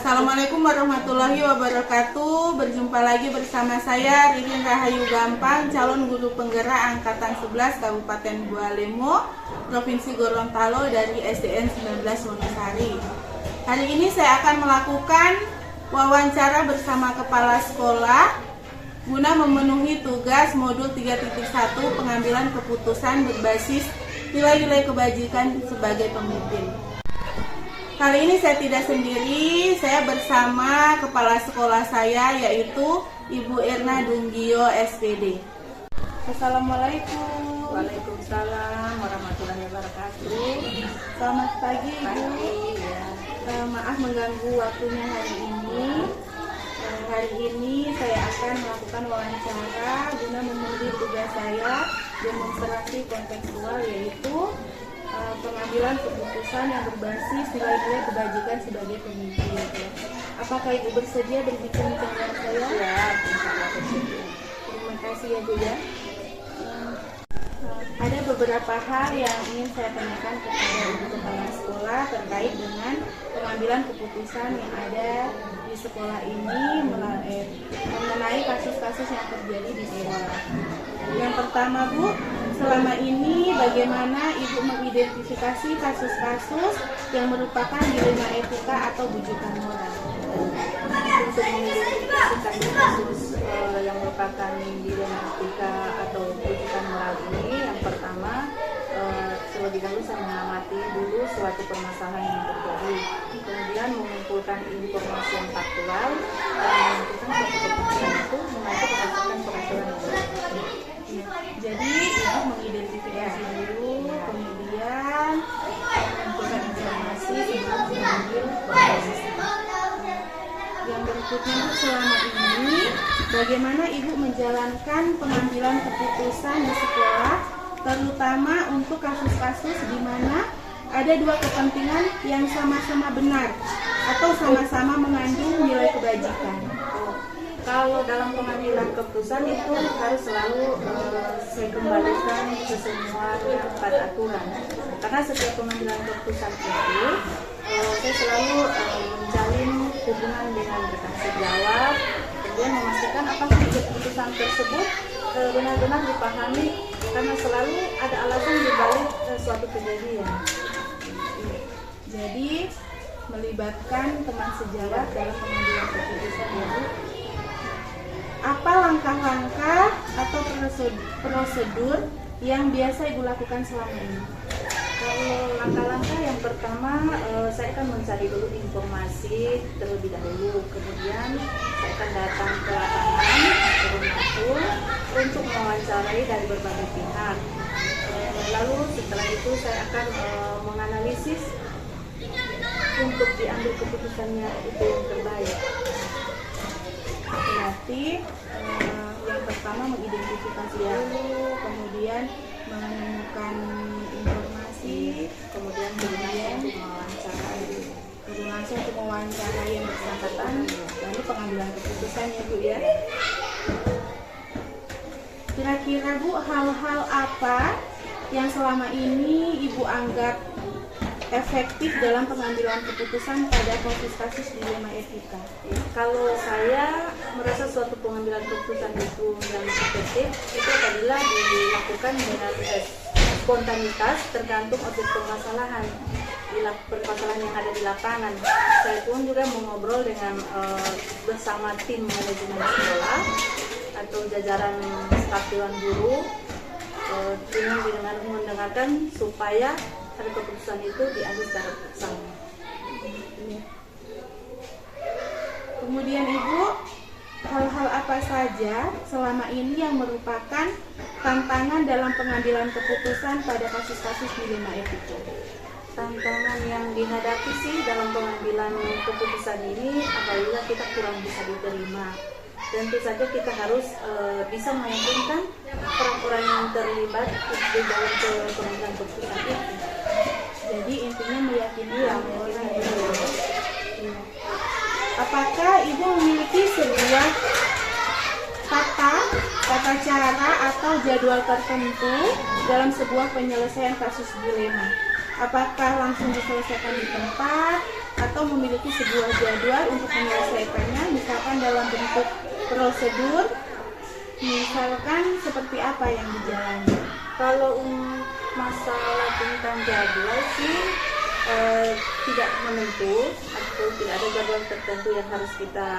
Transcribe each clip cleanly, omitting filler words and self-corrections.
Assalamualaikum warahmatullahi wabarakatuh. Berjumpa lagi bersama saya Ririn Rahayu Gampang, calon guru penggerak angkatan 11 Kabupaten Bualemo, Provinsi Gorontalo dari SDN 19 Wonosari. Hari ini saya akan melakukan wawancara bersama kepala sekolah guna memenuhi tugas modul 3.1 pengambilan keputusan berbasis nilai-nilai kebajikan sebagai pemimpin. Kali ini saya tidak sendiri, saya bersama kepala sekolah saya yaitu Ibu Irna Dunggio SPD. Assalamualaikum. Waalaikumsalam warahmatullahi wabarakatuh. Selamat pagi Ibu. Maaf mengganggu waktunya hari ini. Hari ini saya akan melakukan wawancara guna memenuhi tugas saya demonstrasi kontekstual yaitu pengambilan keputusan yang berbasis nilai-nilai kebajikan sebagai pemimpin. Apakah Ibu bersedia berbincang-bincang dengan saya? Ya, Terima kasih ya Bu ya. Ada beberapa hal yang ingin saya tanyakan kepada Ibu kepala sekolah terkait dengan pengambilan keputusan yang ada di sekolah ini mengenai kasus-kasus yang terjadi di sekolah. Yang pertama Bu, selama ini bagaimana Ibu mengidentifikasi kasus-kasus yang merupakan dilema etika atau bujukan moral? untuk mengidentifikasi kasus yang merupakan dilema etika atau bujukan moral ini, yang pertama terlebih dahulu saya mengamati dulu suatu permasalahan yang terjadi, kemudian mengumpulkan informasi yang faktual dan menentukan suatu keputusan itu membantu menghasilkan peraturan yang baru. Jadi Ibu mengidentifikasi dulu, kemudian mengumpulkan informasi sebelum mengambil keputusan. Yang berikutnya Bu, selama ini bagaimana Ibu menjalankan pengambilan keputusan di sekolah, terutama untuk kasus-kasus di mana ada dua kepentingan yang sama-sama benar atau sama-sama mengandung nilai kebajikan? Kalau dalam pengambilan keputusan itu harus selalu saya kembalikan ke semuanya pada aturan. Karena setiap pengambilan keputusan itu saya selalu menjalin hubungan dengan bertanggung jawab, kemudian memastikan apakah keputusan tersebut benar-benar dipahami, karena selalu ada alasan dibalik suatu kejadian. Jadi melibatkan teman sejawat dalam pengambilan keputusan ya Bu. Apa langkah-langkah atau prosedur yang biasa Ibu lakukan selama ini? Kalau langkah-langkah yang pertama, saya akan mencari dulu informasi terlebih dahulu, kemudian saya akan datang ke lapangan, turun langsung untuk mewawancarai dari berbagai pihak. Lalu setelah itu saya akan menganalisis untuk diambil keputusannya itu yang terbaik. Berarti yang pertama mengidentifikasi dulu, kemudian menemukan informasi, Kemudian mewawancarai. langsung untuk mewawancarai yang bersangkutan, lalu pengambilan keputusan ya Bu ya. Kira-kira Bu, hal-hal apa yang selama ini Ibu anggap efektif dalam pengambilan keputusan pada kasus-kasus dilema etika? Kalau saya merasa suatu pengambilan keputusan itu yang efektif itu apabila dilakukan dengan spontanitas tergantung objek permasalahan yang ada di lapangan. Saya pun juga mengobrol dengan bersama tim manajemen sekolah atau jajaran staf dewan guru dengan mendengarkan supaya ada keputusan itu diambil secara bersama. Kemudian Ibu, hal-hal apa saja selama ini yang merupakan tantangan dalam pengambilan keputusan pada kasus-kasus dilema etika? Tantangan yang dihadapi sih dalam pengambilan keputusan ini apabila kita kurang bisa diterima. Tentu saja kita harus bisa meyakinkan orang-orang yang terlibat di dalam pengambilan keputusan itu. Jadi intinya meyakini orang itu. Apakah Ibu memiliki sebuah tata cara atau jadwal tertentu dalam sebuah penyelesaian kasus dilema? Apakah langsung diselesaikan di tempat atau memiliki sebuah jadwal untuk menyelesaikannya, misalkan dalam bentuk prosedur, misalkan seperti apa yang dijalani? Kalau masalah tentang jadwal sih tidak menentu atau tidak ada jadwal tertentu yang harus kita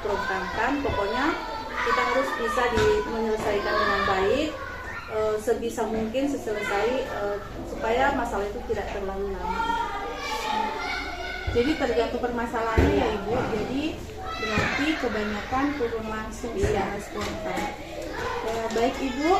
programkan. Pokoknya kita harus bisa menyelesaikan dengan baik, sebisa mungkin selesai supaya masalah itu tidak terlalu lama. Jadi tergantung permasalahannya ya Ibu. Jadi berarti kebanyakan turun langsung secara spontan. Baik Ibu,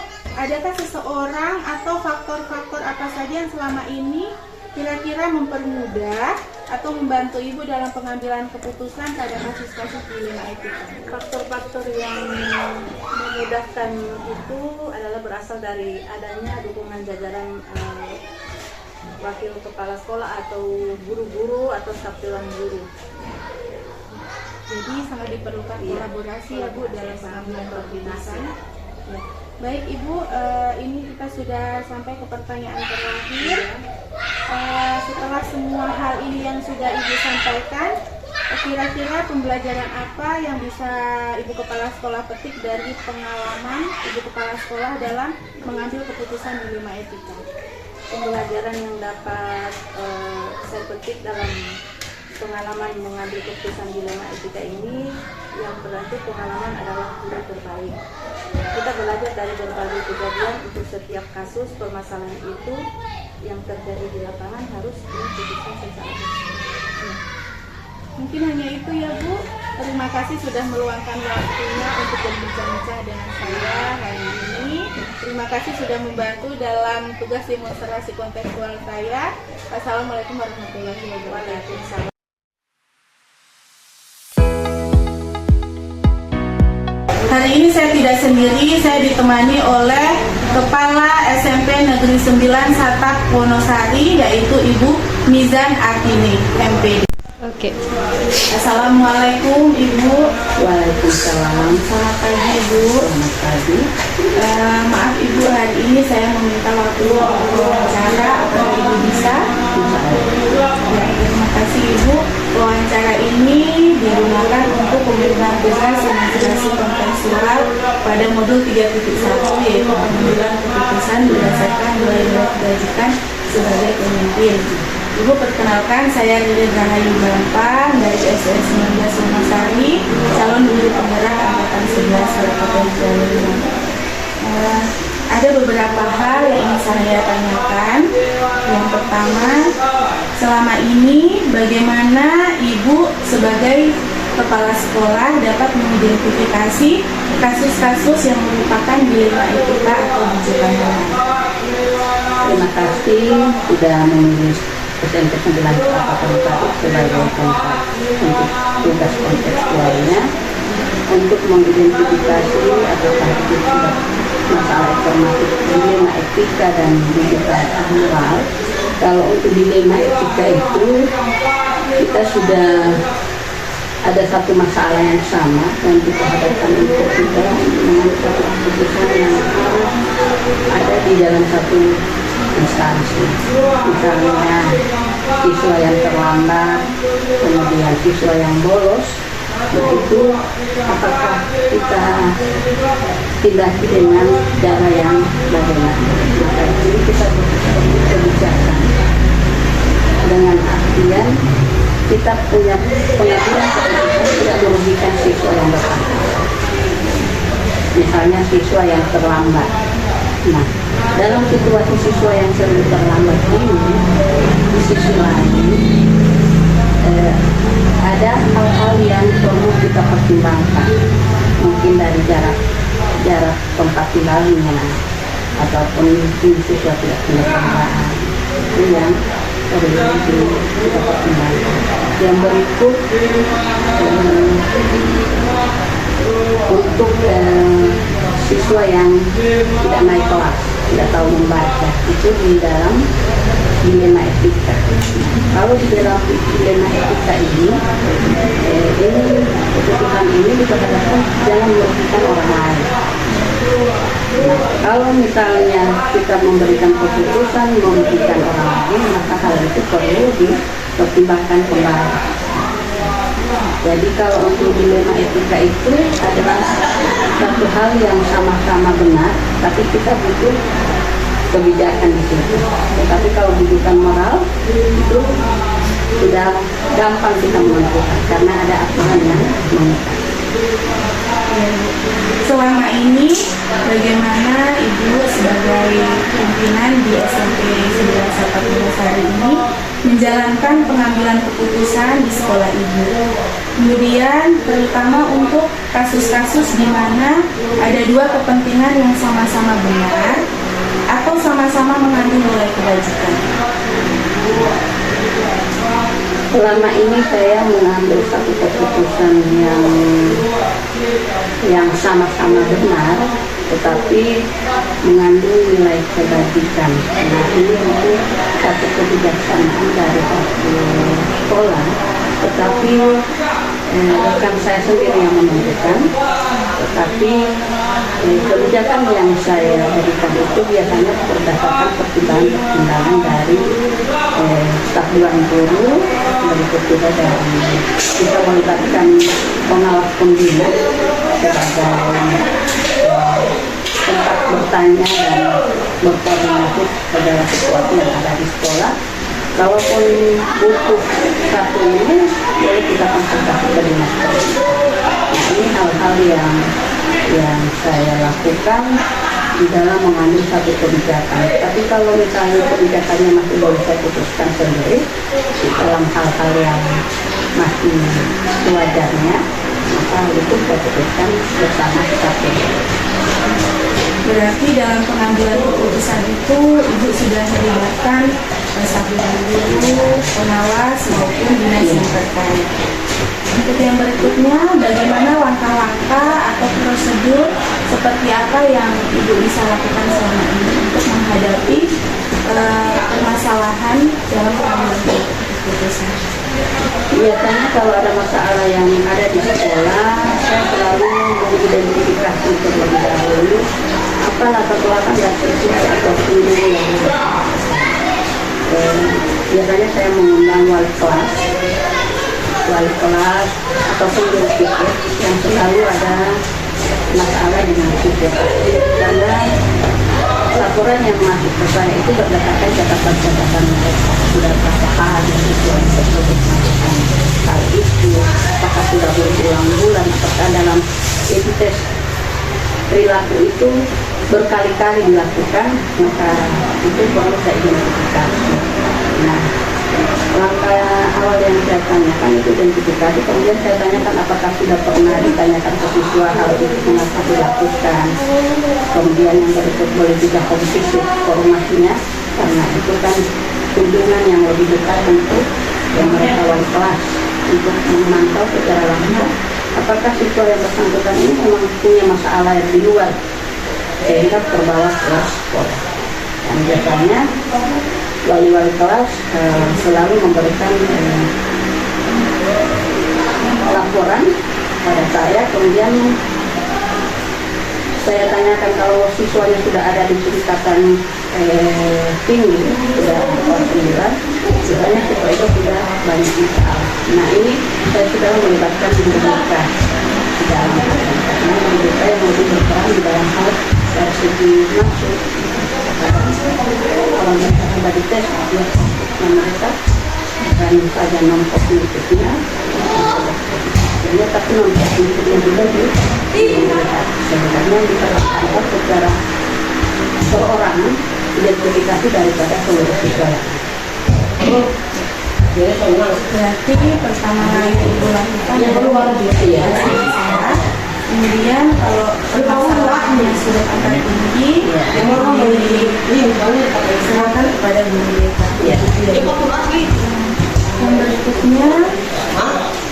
adakah seseorang atau faktor-faktor apa saja yang selama ini kira-kira mempermudah atau membantu Ibu dalam pengambilan keputusan pada kasus-kasus dilema etika? Faktor-faktor yang memudahkan itu adalah berasal dari adanya dukungan jajaran wakil kepala sekolah atau guru-guru atau staf dewan guru. Jadi sangat diperlukan kolaborasi ya Bu dalam pengambilan keputusan. Ya. Baik Ibu, ini kita sudah sampai ke pertanyaan terakhir. Setelah semua hal ini yang sudah Ibu sampaikan, kira-kira pembelajaran apa yang bisa Ibu Kepala Sekolah petik dari pengalaman Ibu Kepala Sekolah dalam mengambil keputusan dilema etika? Pembelajaran yang dapat saya petik dalam pengalaman mengambil keputusan dilema etika ini, yang berarti pengalaman adalah guru terbaik. Kita belajar dari berbagai kejadian untuk setiap kasus permasalahan itu yang terjadi di lapangan harus diputuskan secara bersama. Mungkin hanya itu ya Bu. Terima kasih sudah meluangkan waktunya untuk berbincang-bincang dengan saya hari ini. Terima kasih sudah membantu dalam tugas demonstrasi kontekstual saya. Wassalamualaikum warahmatullahi wabarakatuh. Hari ini saya tidak sendiri, saya ditemani oleh Kepala SMP Negeri 9 Satak Wonosari, yaitu Ibu Mizan Artini, MPD. Oke. Assalamualaikum Ibu. Waalaikumsalam. Selamat pagi Ibu. Selamat pagi. Maaf Ibu, hari ini saya meminta waktu untuk wawancara. Apakah Ibu bisa? Ya, terima kasih Ibu. Wawancara ini digunakan untuk pemberian tugas demonstrasi kontekstual pada modul 3.1, yaitu pengambilan keputusan berdasarkan nilai kebajikan sebagai pemimpin. Ibu, perkenalkan, saya Lili Rahayu Gampang dari SOS 19 Wonosari, calon guru penggerak angkatan 11 Kabupaten Bali. Ada beberapa hal yang ingin saya tanyakan. Yang pertama, selama ini bagaimana Ibu sebagai kepala sekolah dapat mengidentifikasi kasus-kasus yang merupakan dilema etika atau bujukan moral? Terima kasih sudah menulis SMP 9 Kabupaten sebagai tempat untuk tugas kontekstualnya untuk mengidentifikasi apakah itu sudah masalah informatif dilema etika dan bujukan moral. Kalau untuk dilema etika itu kita sudah ada satu masalah yang sama yang kita hadapkan untuk kita mengambil satu keputusan yang ada di dalam satu instansi. Misalnya siswa yang terlambat, kemudian siswa yang bolos, itu apakah kita tindaki dengan cara yang bagaimana? Maka ini kita kebijakan dengan artian kita punya pengambilan keputusan tidak merugikan siswa yang bersangkutan. Misalnya siswa yang terlambat. Nah, dalam situasi siswa yang sering terlambat ini, di sisi lain ada hal-hal yang perlu kita pertimbangkan. Mungkin dari jarak tempat tinggalnya, ataupun mungkin siswa tidak punya kendaraan. Itu yang perlu kita pertimbangkan. Yang berikut untuk siswa yang tidak naik kelas, tidak tahu membaca, itu di dalam dilema etika. Kalau di dalam dilema etika ini keputusan ini diperhadapkan jangan merugikan orang lain. Nah, kalau misalnya kita memberikan keputusan merugikan orang lain, maka hal itu perlu pertimbangkan kembali. Jadi kalau untuk dilema etika itu adalah satu hal yang sama-sama benar, tapi kita butuh kebijakan di situ. Tetapi kalau kebijakan moral itu sudah gampang kita menentukan karena ada aturan yang mengikat. Selama ini bagaimana Ibu sebagai pimpinan di SMP 11 Sari ini menjalankan pengambilan keputusan di sekolah Ibu? Kemudian terutama untuk kasus-kasus di mana ada dua kepentingan yang sama-sama benar atau sama-sama mengandung nilai kebajikan. Selama ini saya mengambil satu keputusan yang sama-sama benar, tetapi mengandung nilai kebajikan. Nah, ini untuk satu kebijaksanaan dari satu sekolah, tetapi bukan saya sendiri yang menentukan, tetapi kebijakan yang saya berikan itu biasanya berdasarkan pertimbangan dari staf dewan guru, berikut juga dari kita melibatkan pengawas pembina sebagai tempat bertanya dan berkoordinasi segala sesuatu yang ada di sekolah. Kalaupun butuh satu ini, boleh kita konsultasi ke dinas pendidikan. Nah, ini hal-hal yang saya lakukan di dalam mengambil satu kebijakan. Tapi kalau misalnya kebijakannya masih boleh saya putuskan sendiri di dalam hal-hal yang masih sewajarnya, maka itu saya putuskan bersama staf. Berarti dalam pengambilan keputusan itu Ibu sudah melibatkan staf guru, pengawas maupun dinas yang terkait. Untuk yang berikutnya, bagaimana langkah-langkah atau prosedur seperti apa yang Ibu bisa lakukan selama ini untuk menghadapi permasalahan dalam pengambilan keputusan? Biasanya kalau ada masalah yang ada di sekolah, saya selalu mengidentifikasi terlebih dahulu apa latar belakang dan sisi atau guru yang biasanya saya mengundang wali kelas ataupun guru pikir yang selalu ada masalah dengan pikir, karena laporan yang masuk ke saya itu berdasarkan catatan-catatan mereka, sudah berapa kali siswa tersebut melakukan hal itu, apakah sudah berulang-ulang, apakah dalam tes perilaku itu berkali-kali dilakukan, maka itu perlu saya identifikasi. Nah, langkah awal yang saya tanyakan itu identifikasi, kemudian saya tanyakan apakah sudah pernah ditanyakan ke siswa hal itu mengapa dilakukan. Kemudian yang berikut boleh juga kompetisi formasinya, karena itu kan kunjungan yang lebih dekat tentu yang mereka wali kelas untuk memantau secara langsung apakah siswa yang bersangkutan ini memang punya masalah yang di luar sehingga terbawa ke sekolah. Dan biasanya wali-wali kelas selalu memberikan laporan pada saya, kemudian saya tanyakan kalau siswanya sudah ada di tingkatan tinggi, sudah kelas 9, biasanya siswa itu sudah banyak masalah. Nah, ini saya sudah melibatkan guru BK di dalam karena guru BK yang lebih berperan di dalam hal dari segi masuk. Kalau mereka sudah dites, dia mereka bukan saja non-kognitifnya, tapi non-kognitifnya juga dilihat. Sebenarnya diperlakukan secara perorangan identifikasi daripada seluruh siswa. Berarti pertama kali Ibu lakukan luar biasa. Kemudian kalau permasalahannya sudah agak tinggi, silakan kepada guru BK. Yang berikutnya,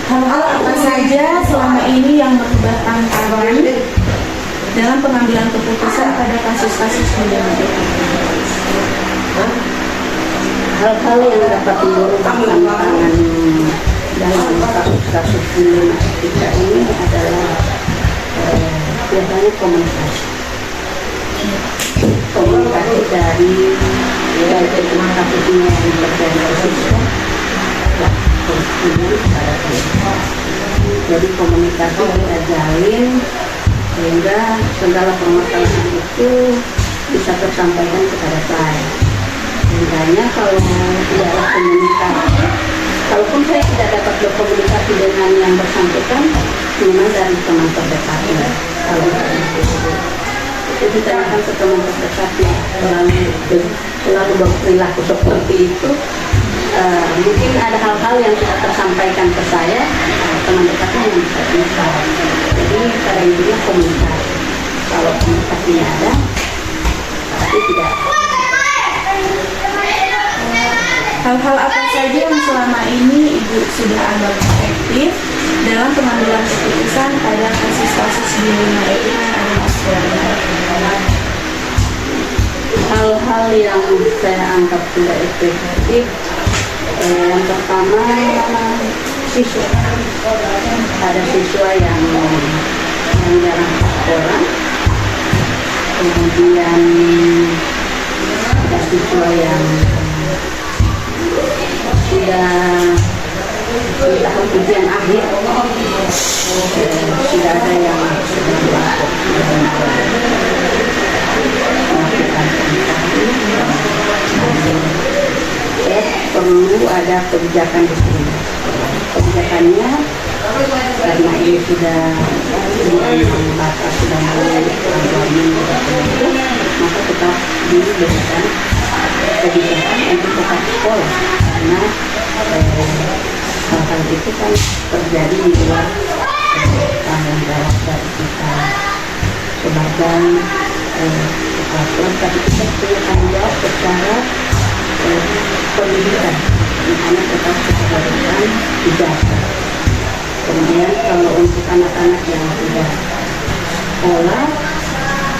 hal-hal apa saja selama ini yang merubah tantangan dalam pengambilan keputusan pada kasus-kasus dilema etika? Hal-hal yang dapat merubah tantangan dalam kasus-kasus dilema etika ini adalah biasanya komunikasi dari kasus ini yang terjadi siswa, kemudian kepada saya. Jadi komunikasi kita jalin sehingga segala permasalahan itu bisa tersampaikan kepada saya. Sebenarnya kalau tidak ada komunikasi, kalaupun saya tidak dapat berkomunikasi dengan yang bersangkutan, memang dari teman terdekatnya. Kalau itu ditanyakan ke teman terdekatnya, selalu berperilaku seperti itu, mungkin ada hal-hal yang tidak tersampaikan ke saya, teman dekatnya yang bisa bisa. Jadi pada intinya komunikasi. Kalau komunikasinya ada, tapi tidak. Hal-hal apa saja yang selama ini Ibu sudah anggap efektif dalam pengambilan keputusan pada kasus-kasus di lima itu yang ada di sekolah? Hal-hal yang saya anggap tidak efektif, yang pertama siswa. Ada siswa yang jarang sekolah, kemudian ada siswa yang sudah di tahap ujian akhir, sudah ada yang sudah melakukan perlu ada kebijakan di sini. Kebijakannya karena ini sudah batas sudah mulai maka tetap diberikan kebijakan untuk tetap sekolah karena hal-hal itu kan terjadi di luar tanggung jawab dari kita sebagai kepala sekolah, tapi kita punya tanggung jawab secara pendidikan, anak tetap kita berikan ijazah. Kemudian kalau untuk anak-anak yang sudah sekolah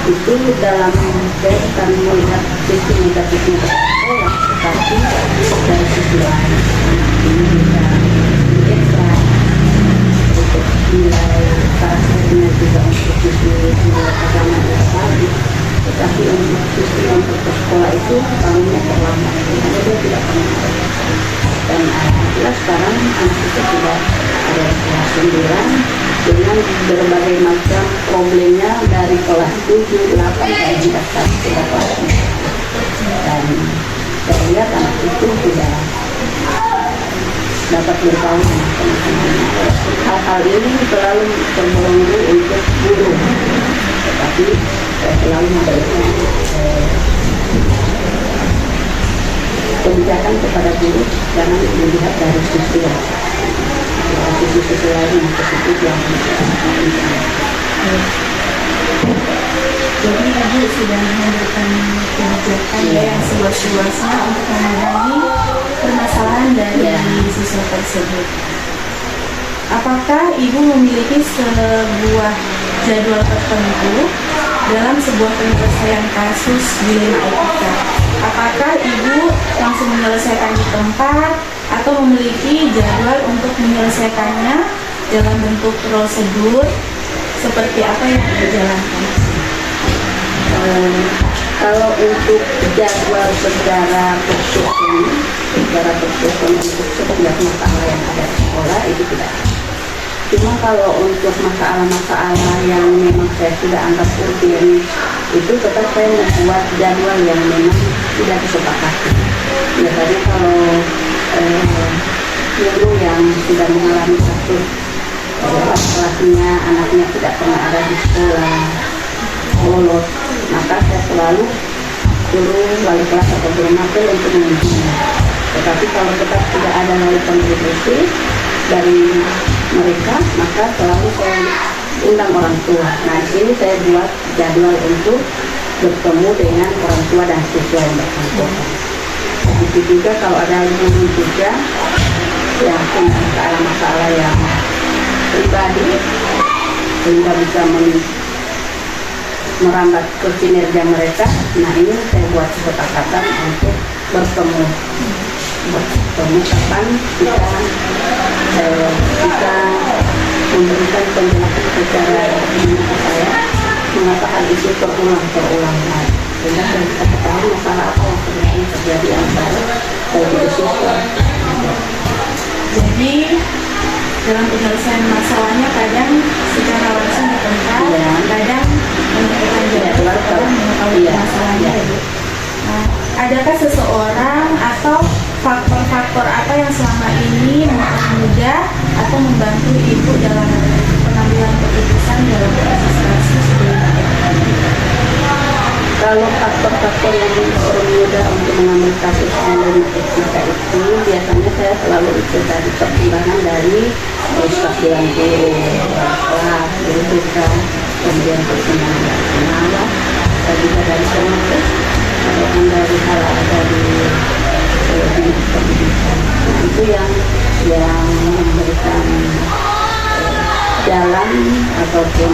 itu dalam saya bukan melihat sisi negatifnya sekolah, tetapi dari sisi lain ini bisa ekstra untuk nilai karakternya juga untuk sisi nilai agama yang tadi. Tetapi untuk sisi untuk sekolah itu tahunnya terlambat, dia tidak pernah ada. Dan alhamdulillah sekarang anak itu sudah ada di kelas 9 dengan berbagai macam problemnya dari kelas 7, 8, dan hingga sekarang sudah kelas 9. Dan saya lihat anak itu sudah dapat bertahu dengan teman-temannya. Hal-hal ini selalu terbelenggu untuk guru, tetapi saya selalu memberikan kebijakan kepada guru, jangan melihat dari sisi lain, sisi lain yang positif yang Jadi Ibu sudah memberikan kebijakan yang seluas-luasnya untuk memenuhi permasalahan dari siswa tersebut. Apakah Ibu memiliki sebuah jadwal tertentu dalam sebuah penyelesaian kasus di lima IPK? Apakah Ibu langsung menyelesaikan di tempat atau memiliki jadwal untuk menyelesaikannya dalam bentuk prosedur seperti apa yang Ibu jalankan? Kalau untuk jadwal secara tersusun untuk setiap masalah yang ada di sekolah itu tidak. Cuma kalau untuk masalah-masalah yang memang saya sudah anggap urgen itu tetap saya membuat jadwal yang memang sudah disepakati. Biasanya kalau guru yang sudah mengalami kasus kelasnya anaknya tidak pernah ada di sekolah bolos, maka saya selalu suruh wali kelas atau guru mapel untuk mengunjungi. Tetapi kalau tetap tidak ada wali kontribusi dari mereka, maka selalu saya undang orang tua. Nah, di sini saya buat jadwal untuk bertemu dengan orang tua dan siswa yang bersangkutan. Begitu juga kalau ada guru juga yang punya masalah yang pribadi sehingga bisa merambat ke kinerja mereka. Nah, ini saya buat kesepakatan untuk bertemu kapan kita bisa memberikan penjelasan secara ilmiah ke saya mengapa hal itu terulang lagi, sehingga saya bisa ketahui masalah apa yang sebenarnya terjadi antara siswa. Jadi dalam penyelesaian masalahnya kadang secara langsung di tempat, Iya. kadang menentukan jadwal, kadang mengetahui Iya. masalahnya Iya. Ibu. Nah, adakah seseorang atau faktor-faktor apa yang selama ini mempermudah atau membantu Ibu dalam pengambilan keputusan dalam proses kasus ini? Kalau faktor-faktor yang mempermudah untuk mengambil kasus dilema etika itu biasanya saya selalu itu tadi pertimbangan dari staf dewan guru, kelas, guru BK, kemudian pertimbangan pengawas, dan juga dari komunitas, ataupun dari hal dari dinas pendidikan. Nah, itu yang memberikan jalan ataupun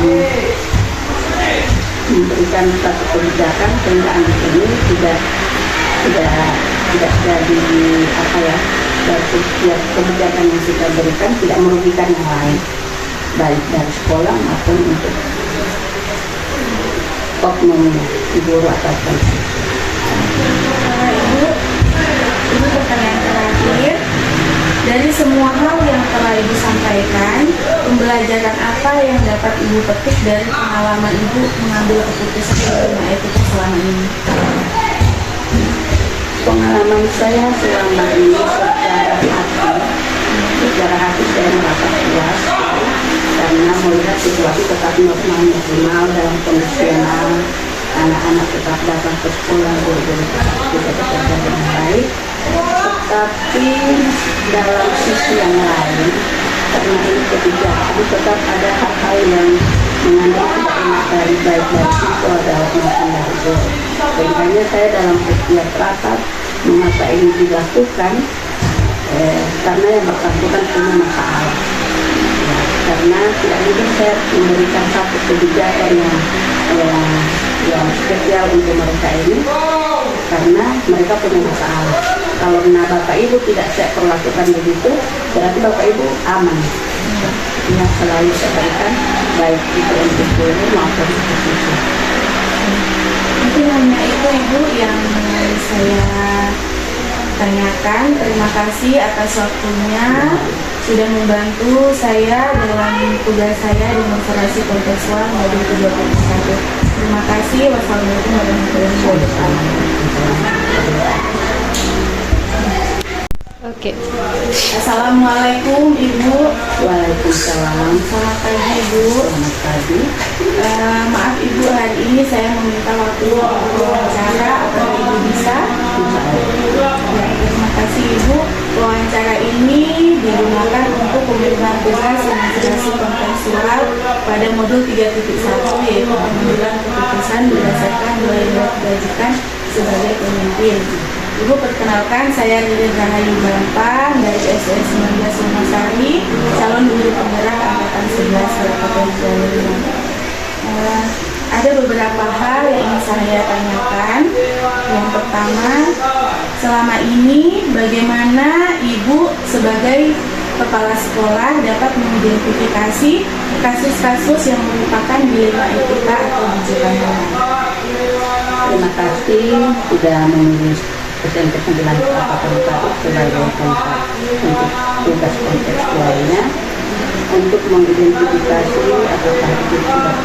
memberikan satu kebijakan sehingga anak ini tidak jadi apa ya, dari setiap kebijakan yang kita berikan tidak merugikan yang lain, baik dari sekolah maupun untuk oknum guru ataupun Ibu pertanyaan terakhir, dari semua hal yang telah Ibu sampaikan, pembelajaran apa yang dapat Ibu petik dari pengalaman Ibu mengambil keputusan dilema etika selama ini? pengalaman saya selama ini secara hati saya merasa puas karena melihat situasi tetap normal dalam kondisional, anak-anak tetap datang ke sekolah, guru-guru juga bekerja dengan baik. Tetapi dalam sisi yang lain, karena ini kebijakan, tetap ada hal-hal yang mengandung tidak enak dari baik dari siswa maupun dari guru. Sehingga saya dalam setiap rapat mengapa ini dilakukan, karena yang bersangkutan punya masalah. Ya, karena tidak mungkin saya memberikan satu kebijakan yang spesial untuk mereka ini, karena mereka punya masalah. Kalau Bapak Ibu tidak saya perlakukan begitu, berarti Bapak Ibu aman. Yang selalu saya berikan, baik itu untuk guru maupun untuk siswa. Mungkin hanya itu Ibu yang saya tanyakan. Terima kasih atas waktunya, sudah membantu saya dalam tugas saya demonstrasi kontekstual modul 31. Terima kasih. Wassalamualaikum warahmatullahi wabarakatuh. Oke. Assalamualaikum Ibu. Waalaikumsalam. Selamat pagi Ibu. Selamat pagi. Maaf Ibu, hari ini saya meminta waktu untuk wawancara. Apakah Ibu bisa? Ya, terima kasih Ibu. Wawancara ini digunakan untuk pemilihan tugas demonstrasi kontekstual pada modul 3.1, yaitu pengambilan keputusan berdasarkan nilai kebajikan sebagai pemimpin. Ibu, perkenalkan, saya Ririn Rahayu Gampang dari SOS 19 Wonosari, calon guru penggerak angkatan 11 Kabupaten Jawa. Ada beberapa hal yang ingin saya tanyakan. Yang pertama, selama ini bagaimana Ibu sebagai kepala sekolah dapat mengidentifikasi kasus-kasus yang merupakan dilema etika atau bijakan moral? Terima kasih sudah memilih SMP 9 Kabupaten Garut sebagai tempat untuk tugas kontekstualnya untuk mengidentifikasi apakah itu sudah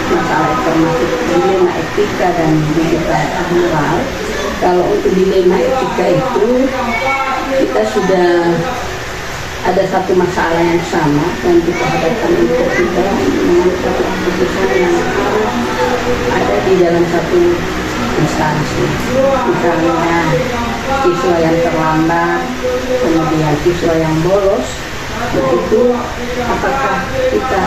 masalah termasuk dilema etika dan bijakan moral. Kalau untuk dilema etika itu kita sudah ada satu masalah yang sama dan kita hadapkan untuk kita mengambil satu keputusan yang harus ada di dalam satu instansi. Misalnya siswa yang terlambat, kemudian siswa yang bolos, itu apakah kita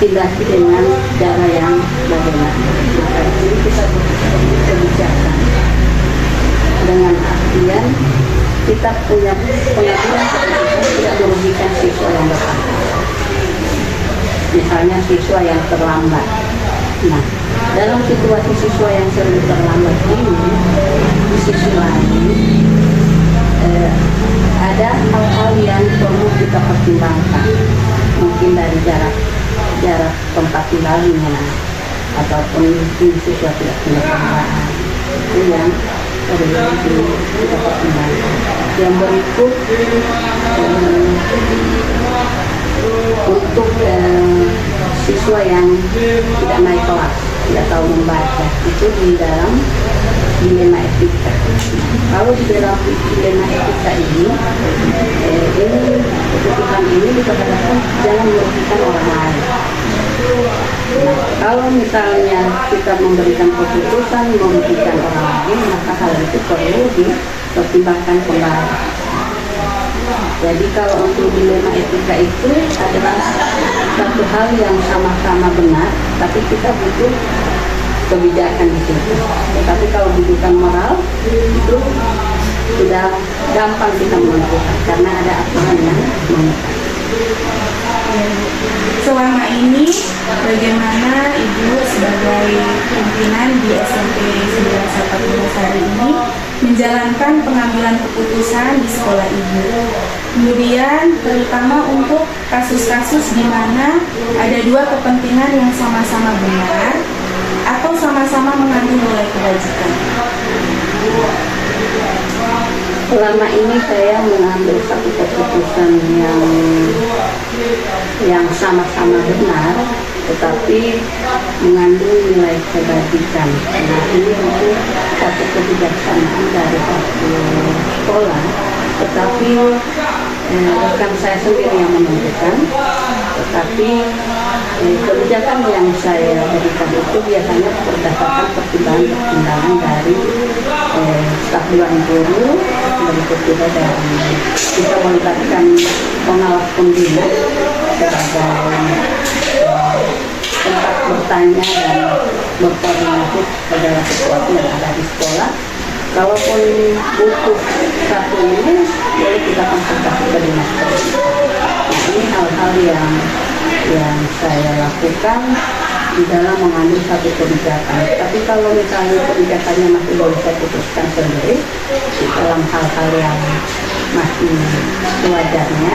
tindaki dengan cara yang bagaimana? Maka ini kita butuh kebijakan dengan artian kita punya pengambilan keputusan tidak merugikan siswa yang bersangkutan. Misalnya siswa yang terlambat. Nah, dalam situasi siswa yang sering terlambat ini, di sisi lain ada hal-hal yang perlu kita pertimbangkan. Mungkin dari jarak tempat tinggalnya, ataupun mungkin siswa tidak punya kendaraan. Itu yang perlu kita pertimbangkan. Yang berikut untuk siswa yang tidak naik kelas, tidak tahu membaca, itu di dalam dilema etika. Kalau di dalam dilema etika ini keputusan ini dikatakan jangan merugikan orang lain. Nah, kalau misalnya kita memberikan keputusan merugikan orang lain, maka hal itu perlu dipertimbangkan kembali. Jadi kalau untuk dilema etika itu adalah satu hal yang sama-sama benar, tapi kita butuh kebijakan di situ. Tapi kalau kebijakan moral itu sudah gampang kita menentukan karena ada aturan yang mengikat. Selama ini bagaimana Ibu sebagai pimpinan di SMP 1914 hari ini menjalankan pengambilan keputusan di sekolah Ibu? Kemudian terutama untuk kasus-kasus di mana ada dua kepentingan yang sama-sama benar atau sama-sama mengandung nilai kebajikan. Selama ini saya mengambil satu keputusan yang sama-sama benar, tetapi mengandung nilai kebajikan. Nah, ini untuk satu kebijaksanaan dari satu sekolah, tetapi bukan saya sendiri yang menentukan, tetapi kebijakan yang saya berikan itu biasanya berdasarkan pertimbangan dari staf dewan guru, berikut juga dari kita melibatkan pengawas pembina sebagai tempat bertanya dan berkoordinasi segala sesuatu yang ada di sekolah. Kalaupun butuh satu ini, boleh kita konsultasi ke dinas pendidikan. Nah, ini hal-hal yang saya lakukan di dalam mengambil satu kebijakan. Tapi kalau misalnya kebijakannya masih boleh saya putuskan sendiri di dalam hal-hal yang masih sewajarnya,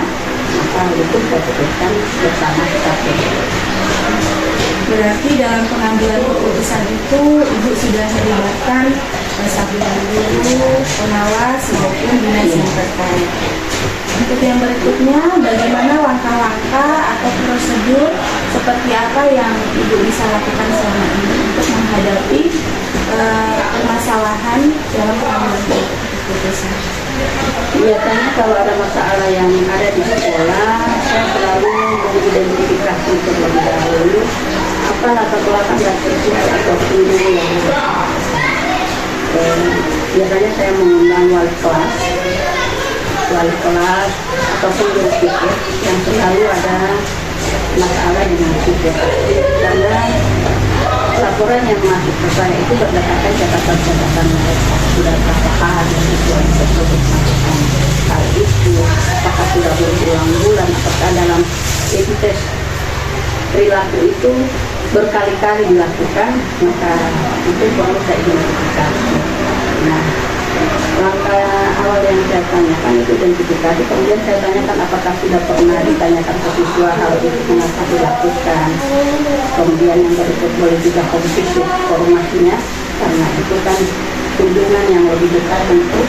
maka itu saya putuskan bersama satu. Berarti dalam pengambilan keputusan itu Ibu sudah melibatkan staf guru, pengawas maupun dinas yang terkait. Untuk yang berikutnya, bagaimana langkah-langkah atau prosedur seperti apa yang Ibu bisa lakukan selama ini untuk menghadapi permasalahan dalam pengambilan keputusan? Biasanya kalau ada masalah yang ada di sekolah, saya selalu mengidentifikasi terlebih dahulu apa latar belakang dan siswa atau guru yang biasanya saya mengundang wali kelas ataupun guru pikir yang selalu ada masalah dengan siswa, karena laporan yang masuk ke saya itu berdasarkan catatan-catatan mereka, sudah berapa hari siswa tersebut melakukan hal itu, apakah sudah berulang-ulang, apakah dalam tes perilaku itu berkali-kali dilakukan, maka itu perlu saya identifikasi. Nah, langkah awal yang saya tanyakan itu identifikasi, kemudian saya tanyakan apakah sudah pernah ditanyakan ke siswa hal itu mengapa dilakukan. Kemudian yang berikut boleh juga komisi formasinya, karena itu kan kunjungan yang lebih dekat untuk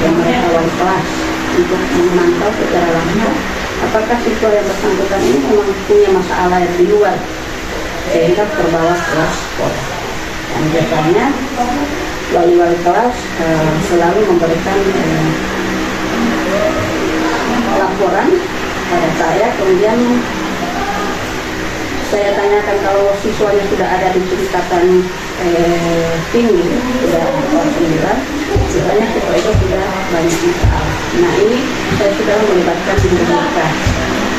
yang mereka wali kelas untuk memantau secara langsung apakah siswa yang bersangkutan ini memang punya masalah yang di luar sehingga terbawa ke sekolah. Dan biasanya wali-wali kelas selalu memberikan laporan pada saya, kemudian saya tanyakan kalau siswanya sudah ada di tingkatan tinggi, sudah kelas 9, biasanya siswa itu sudah banyak masalah. Nah, ini saya sudah melibatkan guru BK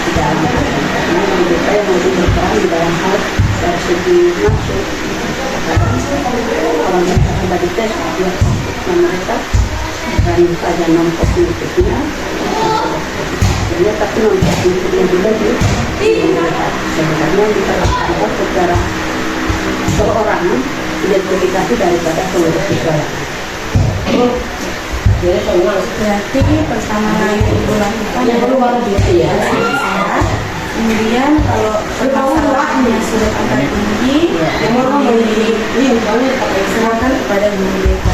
di dalam hal ini, karena guru BK yang lebih berperan di dalam hal dari segi masuk. Kalau mereka sudah dites, dia fokusnya mereka dan saja non-kognitifnya, tapi non-kognitifnya juga sebenarnya kita lakukan secara perorangan identifikasi daripada seluruh siswa. Berarti pertama kali Ibu lakukan adalah biasa. Kemudian kalau permasalahannya sudah agak tinggi, diserahkan kepada guru BK.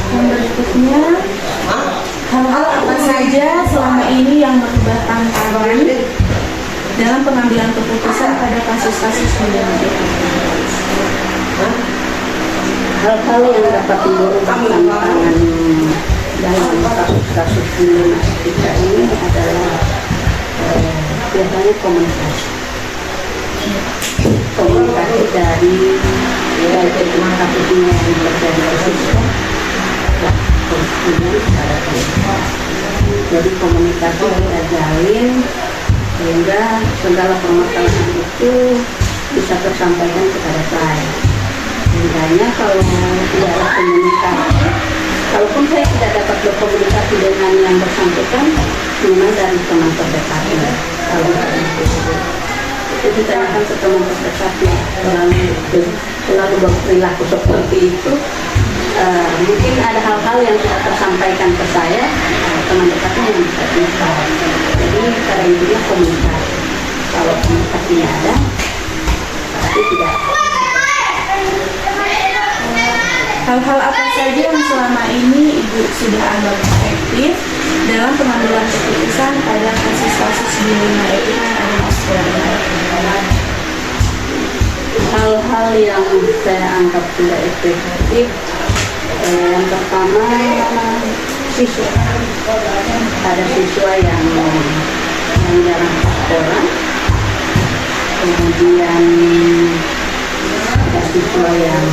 Yang berikutnya, Hal-hal apa saja selama ini yang merubah tantangan dalam pengambilan keputusan pada kasus-kasus milenial? Hal-hal yang dapat merubah tantangan dalam kasus-kasus kita ini adalah biasanya komunikasi dari kasusnya yang terjadi di siswa, jadi komunikasi kita jalin sehingga segala permasalahan itu bisa tersampaikan kepada saya. Sebenarnya kalau tidak ada komunikasi, kalaupun saya tidak dapat berkomunikasi dengan yang bersangkutan, memang dari teman terdekatnya. Kalau itu ditanyakan ke teman terdekatnya, selalu berperilaku seperti itu, mungkin ada hal-hal yang tidak tersampaikan ke saya, teman dekatnya yang bisa bisa. Jadi pada intinya komunikasi. Kalau komunikasinya ada, tapi tidak. Hal-hal apa saja yang selama ini Ibu sudah anggap efektif dalam pengambilan keputusan pada kasus-kasus dilema etika yang ada di sekolah? Hal-hal yang saya anggap tidak efektif, yang pertama siswa. Ada siswa yang jarang ke sekolah, kemudian ada siswa yang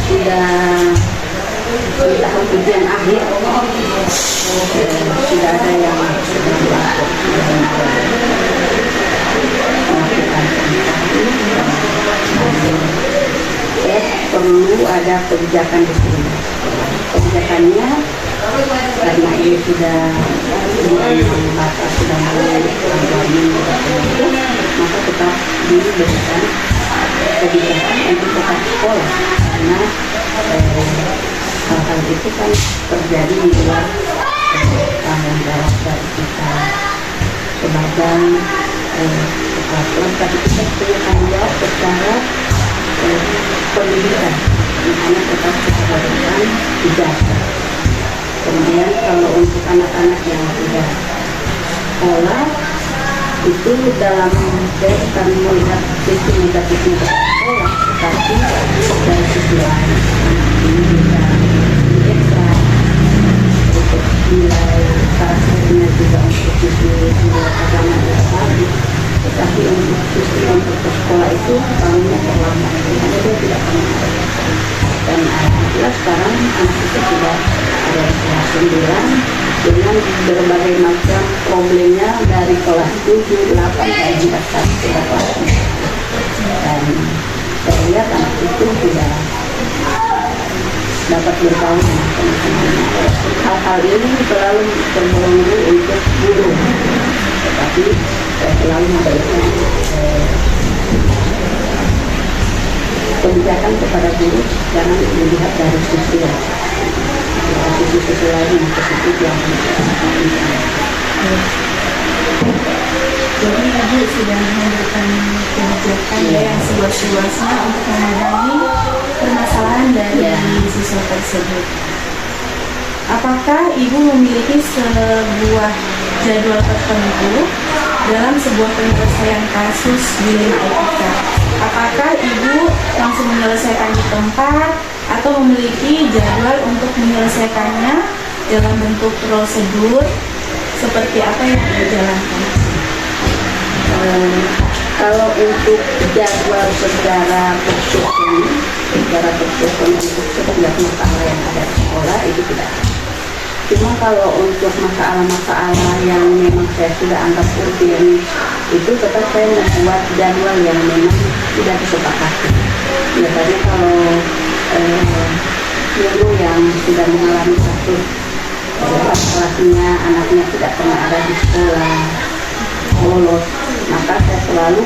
sudah di tahun ujian akhir, sudah ada yang perlu ada kebijakan di sini. Kebijakannya karena ini sudah batas sudah mulai maka tetap diberikan kebijakan untuk tetap sekolah, karena hal-hal itu kan terjadi di luar tanggung jawab dari kita sebagai kepala sekolah, tapi kita punya tanggung jawab secara pendidikan, makanya tetap kita berikan ijazah. Kemudian kalau untuk anak-anak yang sudah sekolah itu dalam saya akan melihat sisi negatifnya sekolah, tetapi dari sisi lain ini bisa ekstra untuk nilai karakternya juga untuk sisi nilai agama tadi, tetapi untuk sisi untuk sekolah itu tahunnya terlambat, karena dia tidak pernah ada. Dan alhamdulillah sekarang anak itu sudah ada di kelas 9 dengan berbagai macam problemnya dari kelas 7, 8, dan hingga sekarang sudah kelas 9. Dan saya lihat anak itu sudah dapat bergaul dengan teman-temannya. Hal-hal ini selalu tergolong untuk guru, tetapi saya selalu memberikan kebijakan kepada guru, jangan dilihat dari sisi lain yang positif yang Jadi Ibu sudah memberikan kebijakan yang seluas-luasnya untuk memenuhi permasalahan dari siswa tersebut. Apakah Ibu memiliki sebuah jadwal tertentu dalam sebuah penyelesaian kasus dilema etika? Apakah Ibu langsung menyelesaikan di tempat atau memiliki jadwal untuk menyelesaikannya dalam bentuk prosedur seperti apa yang Ibu jalankan? Kalau untuk jadwal secara tersusun untuk setiap masalah yang ada di sekolah itu tidak. Cuma kalau untuk masalah-masalah yang memang saya sudah anggap urgent itu tetap saya membuat jadwal yang memang tidak disepakati. Biasanya kalau guru yang sudah mengalami kasus kelasnya anaknya tidak pernah ada di sekolah, bolos, maka saya selalu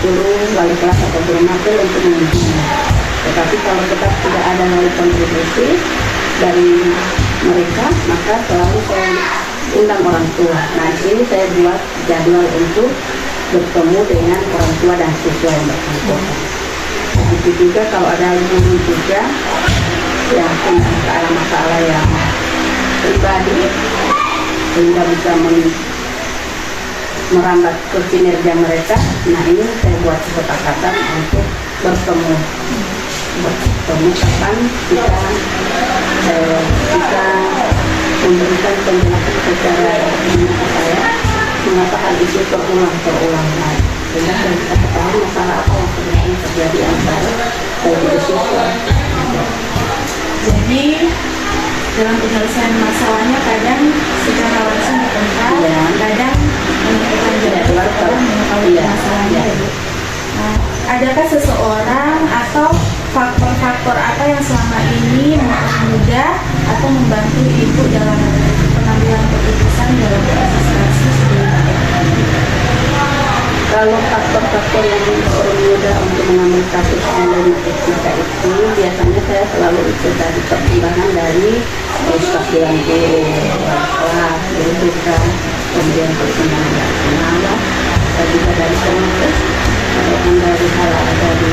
suruh wali kelas atau guru mapel untuk mengunjungi. Tetapi kalau tetap tidak ada wali kontribusi dari mereka, maka selalu saya undang orang tua. Nah, di sini saya buat jadwal untuk bertemu dengan orang tua dan siswa yang bersangkutan. Begitu juga kalau ada guru juga yang punya masalah yang pribadi sehingga bisa merambat ke kinerja mereka. Nah ini saya buat kesepakatan untuk bertemu kapan kita bisa memberikan penjelasan secara saya mengapa hal itu terulang lagi, sehingga saya bisa ketahui masalah apa yang sebenarnya terjadi antara bagi siswa. Jadi dalam penyelesaian masalahnya kadang secara langsung di tempat, kadang menyampaikan jadwal orang mengetahui masalahnya. Nah, adakah seseorang atau faktor-faktor apa yang selama ini mempermudah atau membantu ibu dalam pengambilan keputusan dalam proses kasus sebelumnya? Kalau faktor-faktor yang mempermudah untuk mengambil kasus online kita itu biasanya saya selalu ikut dari pertimbangan dari staf bilang guru, kelas, BPK, kemudian pertimbangan pengawas, dan juga dari komunitas, ataupun dari hal dari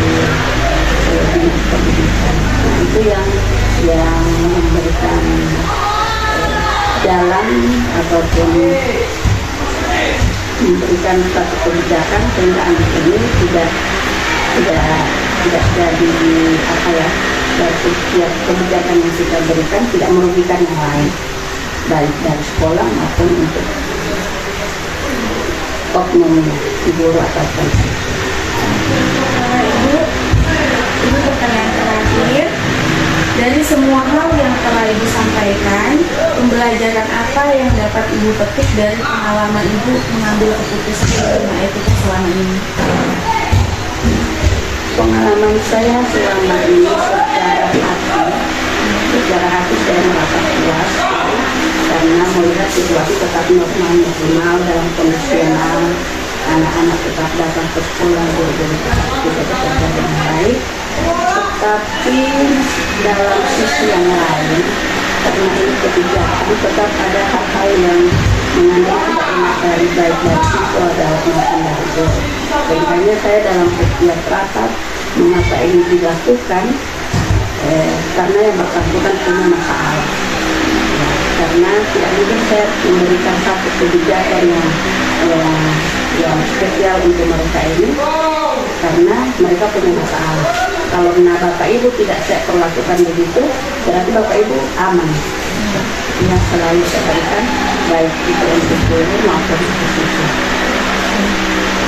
dinas pendidikan. Nah itu yang memberikan jalan ataupun memberikan satu kebijakan sehingga anak ini tidak jadi dari setiap kebijakan yang kita berikan tidak merugikan yang lain, baik dari sekolah maupun untuk oknumnya, guru ataupun Ibu pertanyaan terakhir, dari semua hal yang telah Ibu sampaikan, pembelajaran apa yang dapat Ibu petik dari pengalaman Ibu mengambil keputusan menerima etika selama ini? Pengalaman saya selama ini secara hati saya merasa puas karena melihat situasi tetap normal dalam kondisional, anak-anak tetap datang ke sekolah, guru-guru tetap bekerja dengan baik. Tetapi dalam sisi yang lain, karena ini kebijakan, tetap ada hal-hal yang mengandung tidak enak dari baik dari siswa maupun dari guru. Sehingga saya dalam setiap rapat mengapa ini dilakukan, karena yang bersangkutan punya masalah. Karena tidak mungkin saya memberikan satu kebijakan yang spesial untuk mereka ini, karena mereka punya masalah. Kalau Bapak Ibu tidak saya perlakukan begitu, berarti Bapak Ibu aman. Yang selalu saya berikan, baik itu untuk guru maupun untuk siswa.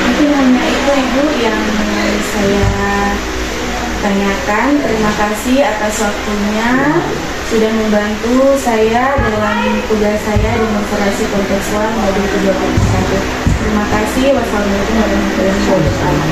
Mungkin hanya itu Ibu yang saya tanyakan. Terima kasih atas waktunya, sudah membantu saya dalam tugas saya demonstrasi kontekstual modul ke-21. Terima kasih. Wassalamualaikum warahmatullahi wabarakatuh.